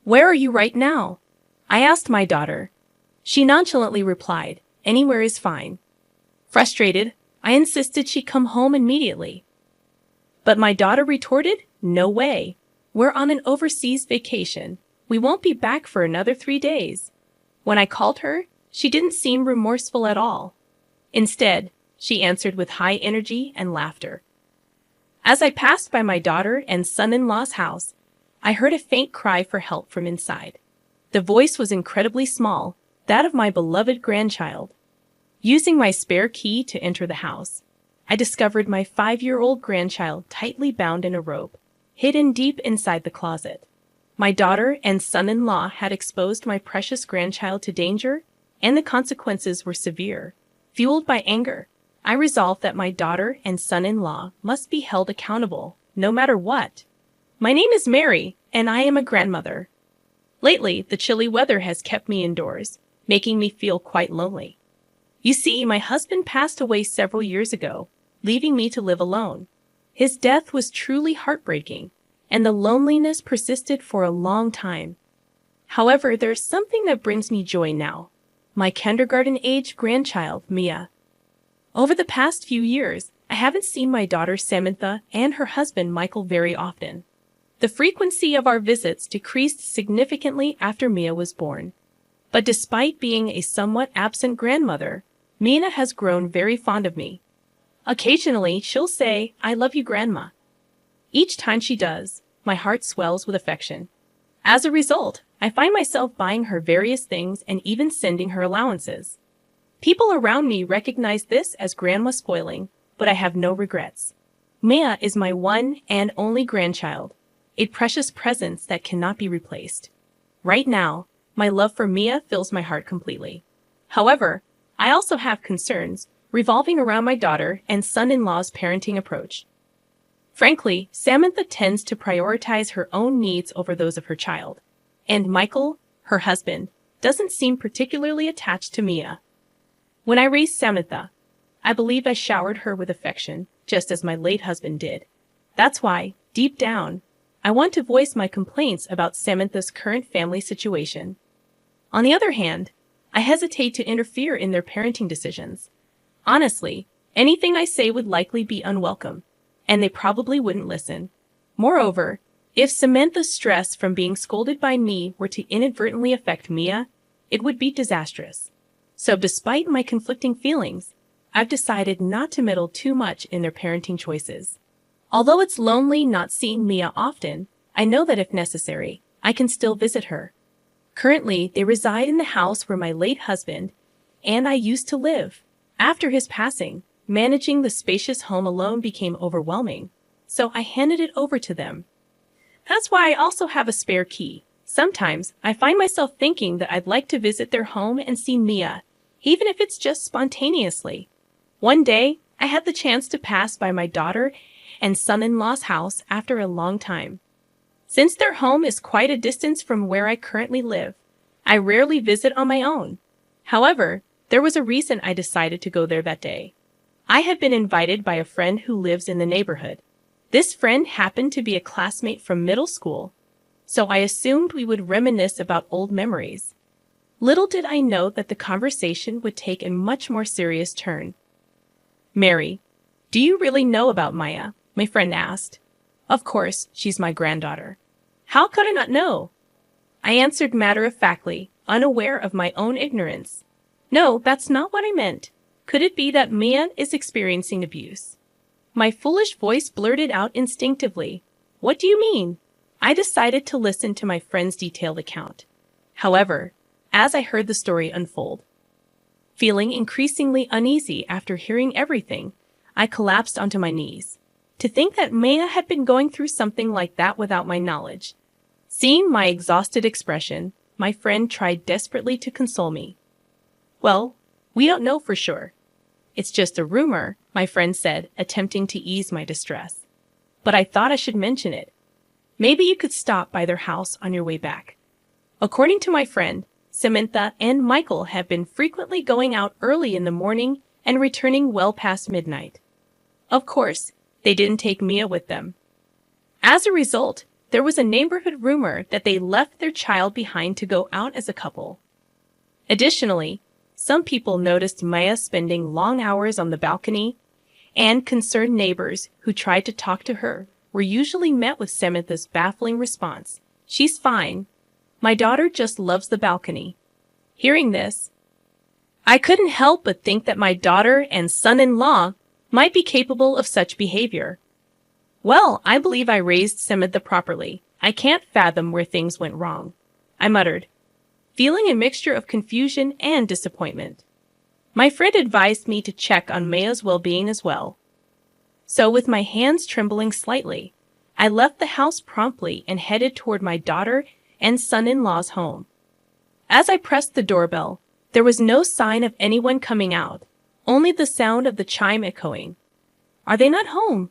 "Where are you right now?" I asked my daughter. She nonchalantly replied, "Anywhere is fine." Frustrated, I insisted she come home immediately. But my daughter retorted, "No way. We're on an overseas vacation. We won't be back for another 3 days." When I called her, she didn't seem remorseful at all. Instead, she answered with high energy and laughter. As I passed by my daughter and son-in-law's house, I heard a faint cry for help from inside. The voice was incredibly small, that of my beloved grandchild. Using my spare key to enter the house, I discovered my 5-year-old grandchild tightly bound in a rope, hidden deep inside the closet. My daughter and son-in-law had exposed my precious grandchild to danger, and the consequences were severe. Fueled by anger, I resolved that my daughter and son-in-law must be held accountable, no matter what. My name is Mary, and I am a grandmother. Lately, the chilly weather has kept me indoors, making me feel quite lonely. You see, my husband passed away several years ago, leaving me to live alone. His death was truly heartbreaking, and the loneliness persisted for a long time. However, there's something that brings me joy now. My kindergarten-age grandchild, Mia. Over the past few years, I haven't seen my daughter Samantha and her husband Michael very often. The frequency of our visits decreased significantly after Mia was born. But despite being a somewhat absent grandmother, Mina has grown very fond of me. Occasionally, she'll say, "I love you, Grandma." Each time she does, my heart swells with affection. As a result, I find myself buying her various things and even sending her allowances. People around me recognize this as grandma spoiling, but I have no regrets. Mia is my one and only grandchild, a precious presence that cannot be replaced. Right now, my love for Mia fills my heart completely. However, I also have concerns revolving around my daughter and son-in-law's parenting approach. Frankly, Samantha tends to prioritize her own needs over those of her child, and Michael, her husband, doesn't seem particularly attached to Mia. When I raised Samantha, I believe I showered her with affection, just as my late husband did. That's why, deep down, I want to voice my complaints about Samantha's current family situation. On the other hand, I hesitate to interfere in their parenting decisions. Honestly, anything I say would likely be unwelcome, and they probably wouldn't listen. Moreover, if Samantha's stress from being scolded by me were to inadvertently affect Mia, it would be disastrous. So despite my conflicting feelings, I've decided not to meddle too much in their parenting choices. Although it's lonely not seeing Mia often, I know that if necessary, I can still visit her. Currently, they reside in the house where my late husband and I used to live. After his passing, managing the spacious home alone became overwhelming, so I handed it over to them. That's why I also have a spare key. Sometimes, I find myself thinking that I'd like to visit their home and see Mia, even if it's just spontaneously. One day, I had the chance to pass by my daughter and son-in-law's house after a long time. Since their home is quite a distance from where I currently live, I rarely visit on my own. However, there was a reason I decided to go there that day. I had been invited by a friend who lives in the neighborhood. This friend happened to be a classmate from middle school, so I assumed we would reminisce about old memories. Little did I know that the conversation would take a much more serious turn. "Mary, do you really know about Maya?" my friend asked. "Of course, she's my granddaughter. How could I not know?" I answered matter-of-factly, unaware of my own ignorance. "No, that's not what I meant. Could it be that Mia is experiencing abuse?" My foolish voice blurted out instinctively, "What do you mean?" I decided to listen to my friend's detailed account. However, as I heard the story unfold, feeling increasingly uneasy after hearing everything, I collapsed onto my knees. To think that Maya had been going through something like that without my knowledge. Seeing my exhausted expression, my friend tried desperately to console me. "Well, we don't know for sure. It's just a rumor," my friend said, attempting to ease my distress. "But I thought I should mention it. Maybe you could stop by their house on your way back." According to my friend, Samantha and Michael have been frequently going out early in the morning and returning well past midnight. Of course, they didn't take Mia with them. As a result, There was a neighborhood rumor that they left their child behind to go out as a couple. Additionally, some people noticed Maya spending long hours on the balcony, and concerned neighbors who tried to talk to her were usually met with Samantha's baffling response, "She's fine. My daughter just loves the balcony." Hearing this, I couldn't help but think that my daughter and son-in-law might be capable of such behavior. "Well, I believe I raised Samantha properly. I can't fathom where things went wrong," I muttered, feeling a mixture of confusion and disappointment. My friend advised me to check on Maya's well-being as well. So with my hands trembling slightly, I left the house promptly and headed toward my daughter and son-in-law's home. As I pressed the doorbell, there was no sign of anyone coming out, only the sound of the chime echoing. "Are they not home?"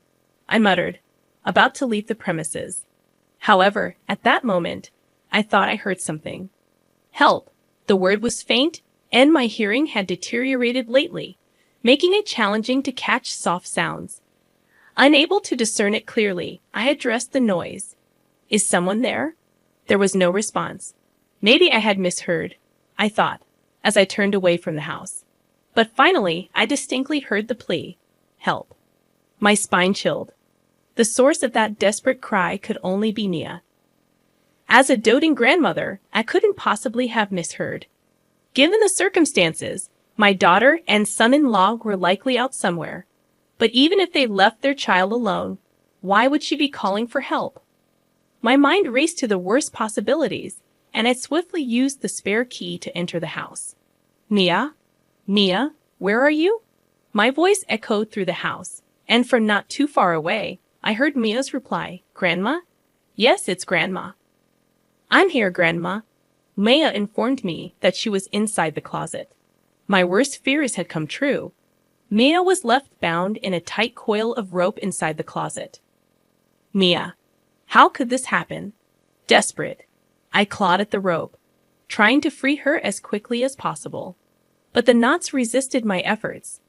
I muttered, about to leave the premises. However, at that moment, I thought I heard something. Help! The word was faint, and my hearing had deteriorated lately, making it challenging to catch soft sounds. Unable to discern it clearly, I addressed the noise. "Is someone there?" There was no response. Maybe I had misheard, I thought, as I turned away from the house. But finally, I distinctly heard the plea, "Help." My spine chilled. The source of that desperate cry could only be Nia. As a doting grandmother, I couldn't possibly have misheard. Given the circumstances, my daughter and son-in-law were likely out somewhere. But even if they left their child alone, why would she be calling for help? My mind raced to the worst possibilities, and I swiftly used the spare key to enter the house. "Nia? Nia, where are you?" My voice echoed through the house, and from not too far away, I heard Mia's reply, "Grandma?" "Yes, it's Grandma." "I'm here, Grandma." Maya informed me that she was inside the closet. My worst fears had come true. Mia was left bound in a tight coil of rope inside the closet. Mia. How could this happen? Desperate, I clawed at the rope, trying to free her as quickly as possible. But the knots resisted my efforts.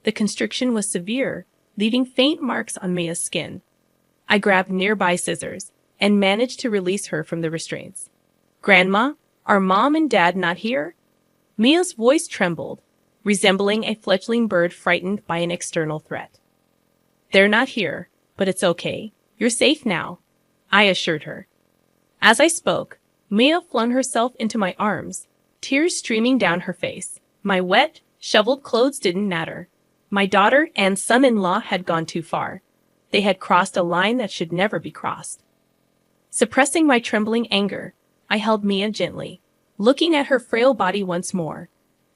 The constriction was severe, leaving faint marks on Mia's skin. I grabbed nearby scissors and managed to release her from the restraints. "Grandma, are Mom and Dad not here?" Mia's voice trembled, resembling a fledgling bird frightened by an external threat. "They're not here, but it's okay. You're safe now," I assured her. As I spoke, Mia flung herself into my arms, tears streaming down her face. My wet, shoveled clothes didn't matter. My daughter and son-in-law had gone too far. They had crossed a line that should never be crossed. Suppressing my trembling anger, I held Mia gently, looking at her frail body once more.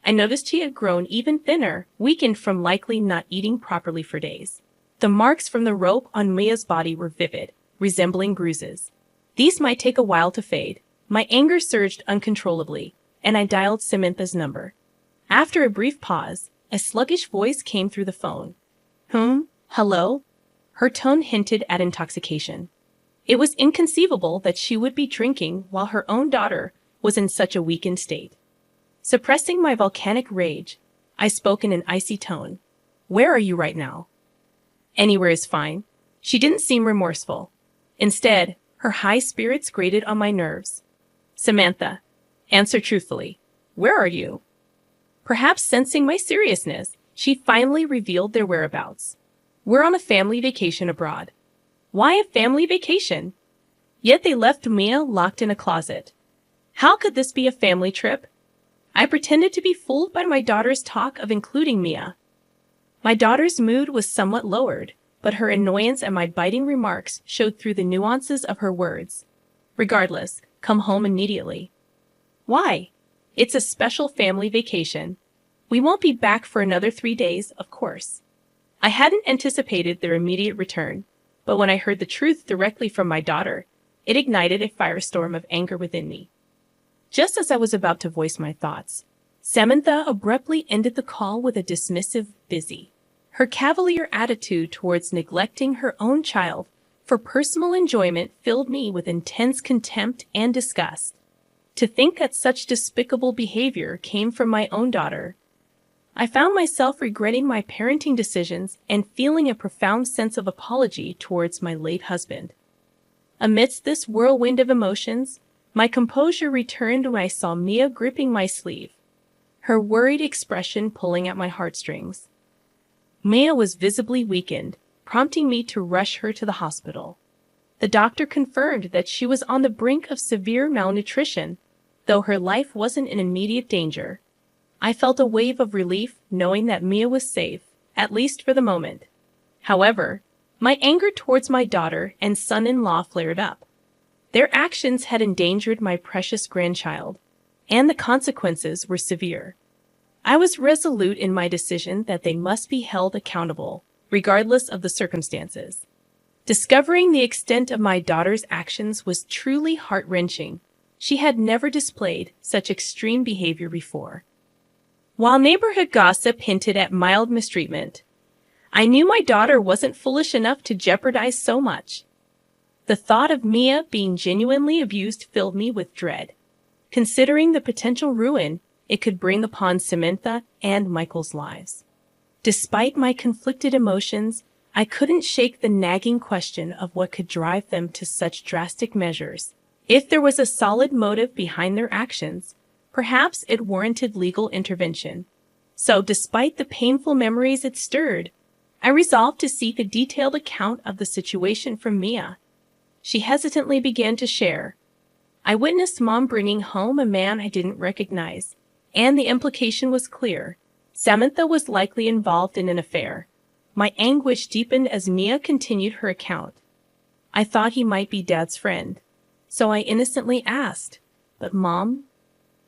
I noticed she had grown even thinner, weakened from likely not eating properly for days. The marks from the rope on Mia's body were vivid, resembling bruises. These might take a while to fade. My anger surged uncontrollably, and I dialed Samantha's number. After a brief pause, a sluggish voice came through the phone. Hello? Her tone hinted at intoxication. It was inconceivable that she would be drinking while her own daughter was in such a weakened state. Suppressing my volcanic rage, I spoke in an icy tone. "Where are you right now?" "Anywhere is fine." She didn't seem remorseful. Instead, her high spirits grated on my nerves. "Samantha, answer truthfully. Where are you?" Perhaps sensing my seriousness, she finally revealed their whereabouts. "We're on a family vacation abroad." Why a family vacation? Yet they left Mia locked in a closet. How could this be a family trip? I pretended to be fooled by my daughter's talk of including Mia. My daughter's mood was somewhat lowered, but her annoyance at my biting remarks showed through the nuances of her words. "Regardless, come home immediately." "Why? It's a special family vacation. We won't be back for another 3 days, of course." I hadn't anticipated their immediate return, but when I heard the truth directly from my daughter, it ignited a firestorm of anger within me. Just as I was about to voice my thoughts, Samantha abruptly ended the call with a dismissive "busy." Her cavalier attitude towards neglecting her own child for personal enjoyment filled me with intense contempt and disgust. To think that such despicable behavior came from my own daughter. I found myself regretting my parenting decisions and feeling a profound sense of apology towards my late husband. Amidst this whirlwind of emotions, my composure returned when I saw Mia gripping my sleeve, her worried expression pulling at my heartstrings. Mia was visibly weakened, prompting me to rush her to the hospital. The doctor confirmed that she was on the brink of severe malnutrition, though her life wasn't in immediate danger. I felt a wave of relief knowing that Mia was safe, at least for the moment. However, my anger towards my daughter and son-in-law flared up. Their actions had endangered my precious grandchild, and the consequences were severe. I was resolute in my decision that they must be held accountable, regardless of the circumstances. Discovering the extent of my daughter's actions was truly heart-wrenching. She had never displayed such extreme behavior before. While neighborhood gossip hinted at mild mistreatment, I knew my daughter wasn't foolish enough to jeopardize so much. The thought of Mia being genuinely abused filled me with dread, considering the potential ruin it could bring upon Samantha and Michael's lives. Despite my conflicted emotions, I couldn't shake the nagging question of what could drive them to such drastic measures. If there was a solid motive behind their actions, perhaps it warranted legal intervention. So, despite the painful memories it stirred, I resolved to seek a detailed account of the situation from Mia. She hesitantly began to share. I witnessed Mom bringing home a man I didn't recognize, and the implication was clear. Samantha was likely involved in an affair. My anguish deepened as Mia continued her account. I thought he might be Dad's friend, so I innocently asked, "But Mom?"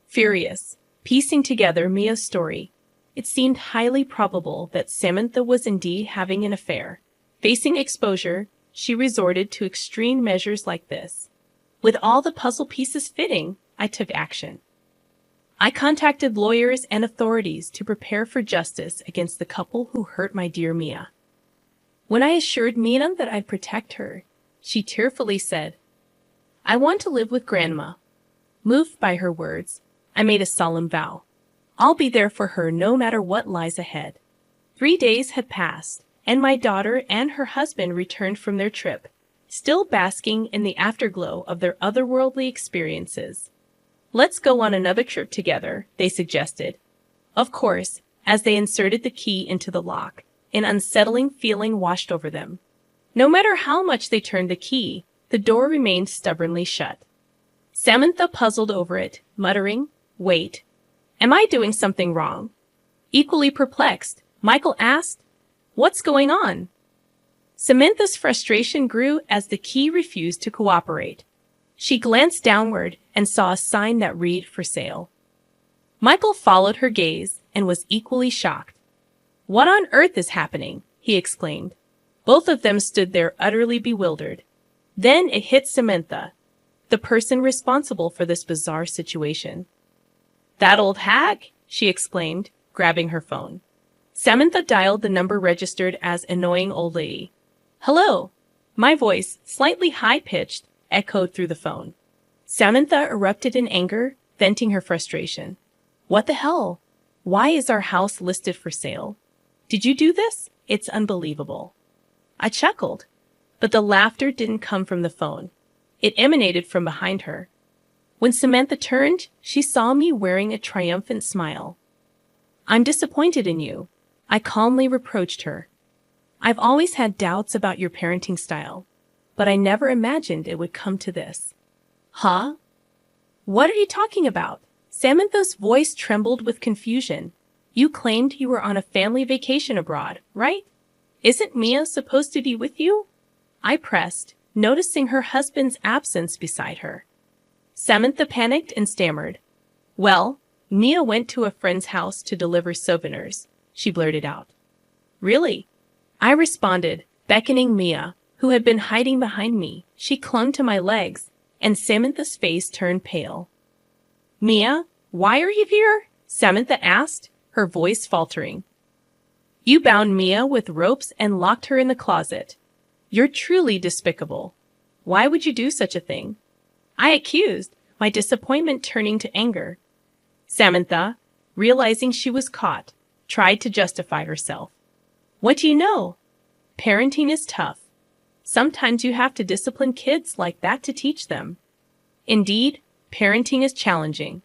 Furious, piecing together Mia's story, it seemed highly probable that Samantha was indeed having an affair. Facing exposure, she resorted to extreme measures like this. With all the puzzle pieces fitting, I took action. I contacted lawyers and authorities to prepare for justice against the couple who hurt my dear Mia. When I assured Mia that I'd protect her, she tearfully said, "I want to live with Grandma." Moved by her words, I made a solemn vow. I'll be there for her no matter what lies ahead. 3 days had passed, and my daughter and her husband returned from their trip, still basking in the afterglow of their otherworldly experiences. "Let's go on another trip together," they suggested. Of course, as they inserted the key into the lock, an unsettling feeling washed over them. No matter how much they turned the key, the door remained stubbornly shut. Samantha puzzled over it, muttering, "Wait, am I doing something wrong?" Equally perplexed, Michael asked, "What's going on?" Samantha's frustration grew as the key refused to cooperate. She glanced downward and saw a sign that read "For sale." Michael followed her gaze and was equally shocked. "What on earth is happening?" he exclaimed. Both of them stood there utterly bewildered. Then it hit Samantha, the person responsible for this bizarre situation. "That old hag!" she exclaimed, grabbing her phone. Samantha dialed the number registered as "annoying old lady." "Hello!" My voice, slightly high-pitched, echoed through the phone. Samantha erupted in anger, venting her frustration. "What the hell? Why is our house listed for sale? Did you do this? It's unbelievable." I chuckled, but the laughter didn't come from the phone. It emanated from behind her. When Samantha turned, she saw me wearing a triumphant smile. "I'm disappointed in you," I calmly reproached her. "I've always had doubts about your parenting style, but I never imagined it would come to this." "Huh? What are you talking about?" Samantha's voice trembled with confusion. "You claimed you were on a family vacation abroad, right? Isn't Mia supposed to be with you?" I pressed, noticing her husband's absence beside her. Samantha panicked and stammered. "Well, Mia went to a friend's house to deliver souvenirs," she blurted out. "Really?" I responded, beckoning Mia, who had been hiding behind me. She clung to my legs, and Samantha's face turned pale. "Mia, why are you here?" Samantha asked, her voice faltering. "You bound Mia with ropes and locked her in the closet. You're truly despicable. Why would you do such a thing?" I accused, my disappointment turning to anger. Samantha, realizing she was caught, tried to justify herself. "What do you know? Parenting is tough. Sometimes you have to discipline kids like that to teach them. Indeed, parenting is challenging.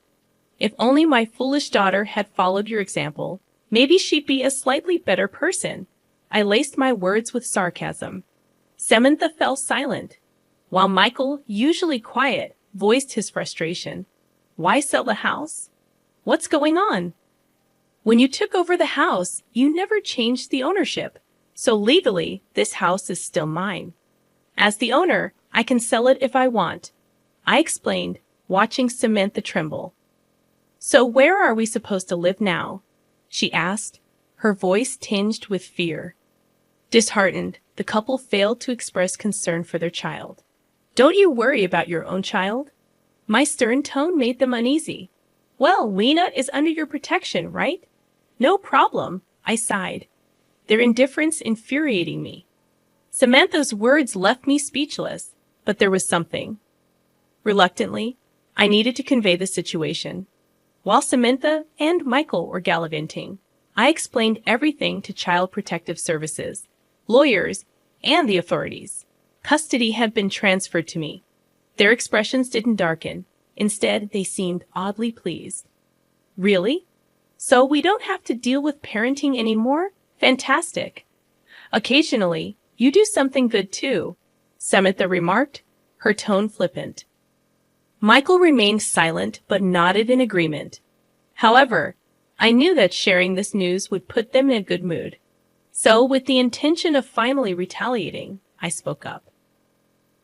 If only my foolish daughter had followed your example, maybe she'd be a slightly better person. I laced my words with sarcasm. Samantha fell silent, while Michael, usually quiet, voiced his frustration. Why sell the house? What's going on? When you took over the house, you never changed the ownership. So legally, this house is still mine. As the owner, I can sell it if I want, I explained, watching Samantha tremble. So where are we supposed to live now? She asked, her voice tinged with fear. Disheartened, the couple failed to express concern for their child. Don't you worry about your own child? My stern tone made them uneasy. Well, Lena is under your protection, right? No problem, I sighed, their indifference infuriating me. Samantha's words left me speechless, but there was something. Reluctantly, I needed to convey the situation. While Samantha and Michael were gallivanting, I explained everything to Child Protective Services, lawyers, and the authorities. Custody had been transferred to me. Their expressions didn't darken. Instead, they seemed oddly pleased. Really? So we don't have to deal with parenting anymore? Fantastic. Occasionally, you do something good too, Samantha remarked, her tone flippant. Michael remained silent but nodded in agreement. However, I knew that sharing this news would put them in a good mood. So, with the intention of finally retaliating, I spoke up.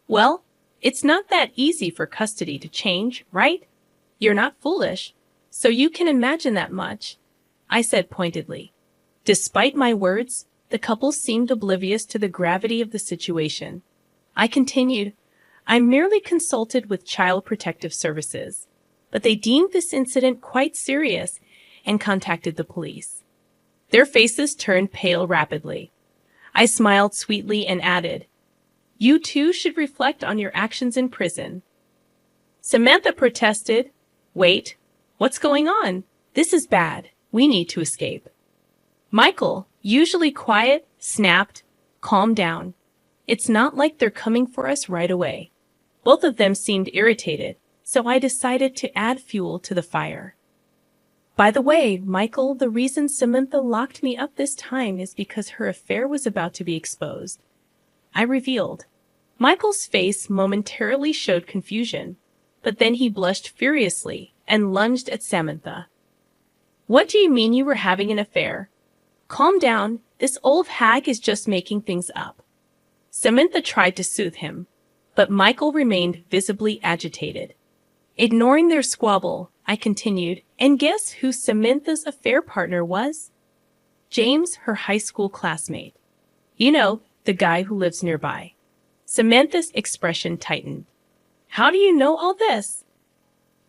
Well, it's not that easy for custody to change, right? You're not foolish, so you can imagine that much, I said pointedly. Despite my words, the couple seemed oblivious to the gravity of the situation. I continued, I merely consulted with Child Protective Services, but they deemed this incident quite serious and contacted the police. Their faces turned pale rapidly. I smiled sweetly and added, You too should reflect on your actions in prison. Samantha protested, Wait, what's going on? This is bad. We need to escape. Michael, usually quiet, snapped, Calm down. It's not like they're coming for us right away. Both of them seemed irritated, so I decided to add fuel to the fire. By the way, Michael, the reason Samantha locked me up this time is because her affair was about to be exposed. I revealed. Michael's face momentarily showed confusion, but then he blushed furiously and lunged at Samantha. What do you mean you were having an affair? Calm down, this old hag is just making things up. Samantha tried to soothe him, but Michael remained visibly agitated. Ignoring their squabble, I continued, and guess who Samantha's affair partner was? James, her high school classmate. You know, the guy who lives nearby. Samantha's expression tightened. How do you know all this?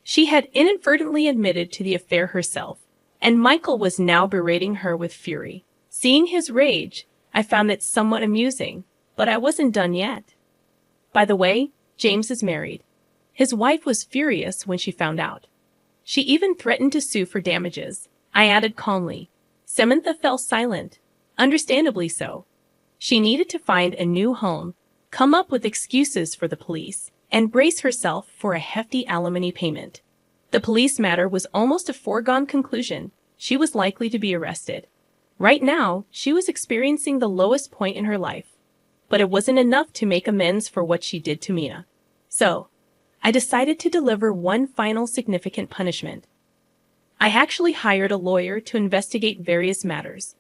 She had inadvertently admitted to the affair herself, and Michael was now berating her with fury. Seeing his rage, I found it somewhat amusing, but I wasn't done yet. By the way, James is married. His wife was furious when she found out. She even threatened to sue for damages. I added calmly. Samantha fell silent, understandably so. She needed to find a new home, come up with excuses for the police, and brace herself for a hefty alimony payment. The police matter was almost a foregone conclusion. She was likely to be arrested. Right now, she was experiencing the lowest point in her life. But it wasn't enough to make amends for what she did to Mia. So, I decided to deliver one final significant punishment. I actually hired a lawyer to investigate various matters.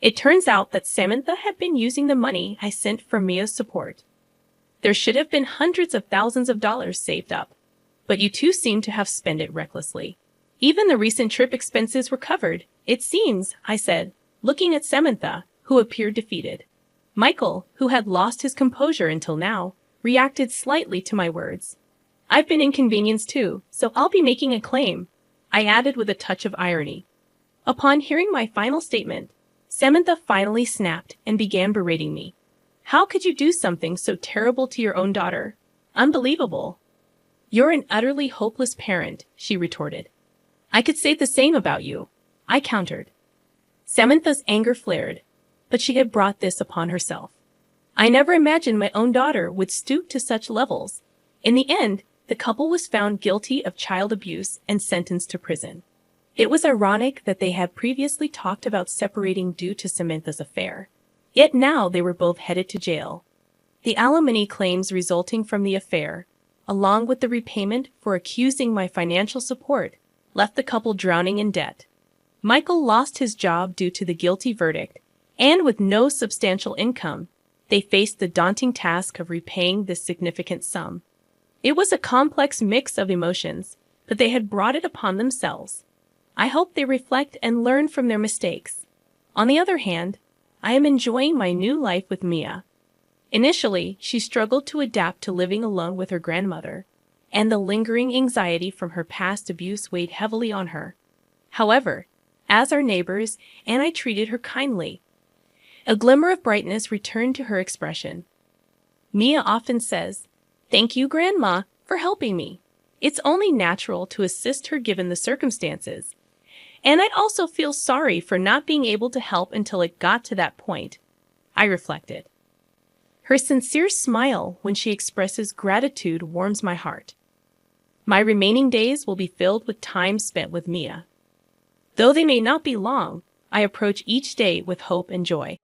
It turns out that Samantha had been using the money I sent for Mia's support. There should have been hundreds of thousands of dollars saved up, but you two seem to have spent it recklessly. Even the recent trip expenses were covered, it seems, I said, looking at Samantha, who appeared defeated. Michael, who had lost his composure until now, reacted slightly to my words. I've been inconvenienced too, so I'll be making a claim, I added with a touch of irony. Upon hearing my final statement, Samantha finally snapped and began berating me. How could you do something so terrible to your own daughter? Unbelievable. You're an utterly hopeless parent, she retorted. I could say the same about you, I countered. Samantha's anger flared, but she had brought this upon herself. I never imagined my own daughter would stoop to such levels. In the end, the couple was found guilty of child abuse and sentenced to prison. It was ironic that they had previously talked about separating due to Samantha's affair. Yet now they were both headed to jail. The alimony claims resulting from the affair, along with the repayment for accusing my financial support, left the couple drowning in debt. Michael lost his job due to the guilty verdict, and with no substantial income, they faced the daunting task of repaying this significant sum. It was a complex mix of emotions, but they had brought it upon themselves. I hope they reflect and learn from their mistakes. On the other hand, I am enjoying my new life with Mia. Initially, she struggled to adapt to living alone with her grandmother, and the lingering anxiety from her past abuse weighed heavily on her. However, as our neighbors and I treated her kindly, a glimmer of brightness returned to her expression. Mia often says, "Thank you, Grandma, for helping me. It's only natural to assist her given the circumstances. And I'd also feel sorry for not being able to help until it got to that point," I reflected. Her sincere smile when she expresses gratitude warms my heart. My remaining days will be filled with time spent with Mia. Though they may not be long, I approach each day with hope and joy.